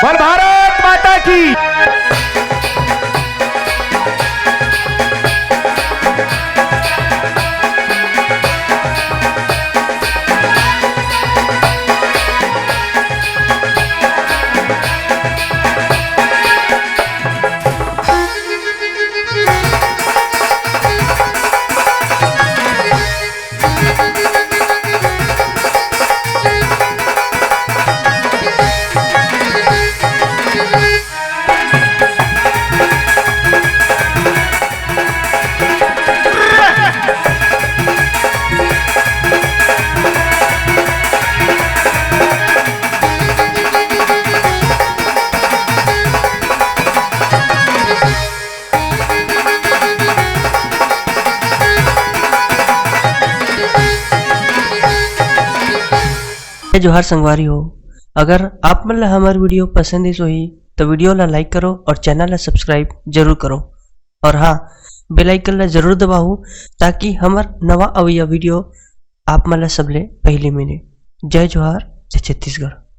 बोल भारत माता की। जोहार संगवारी हो। अगर आप मन ला हमार वीडियो पसंद है सोही तो वीडियो ला लाइक करो और चैनल ला सब्सक्राइब जरूर करो। और हाँ, बेल आइकन ला जरूर दबाओ ताकि हमार नवा अवैया वीडियो आप मन ला सबले पहले मिले। जय जोहार, जय छत्तीसगढ़।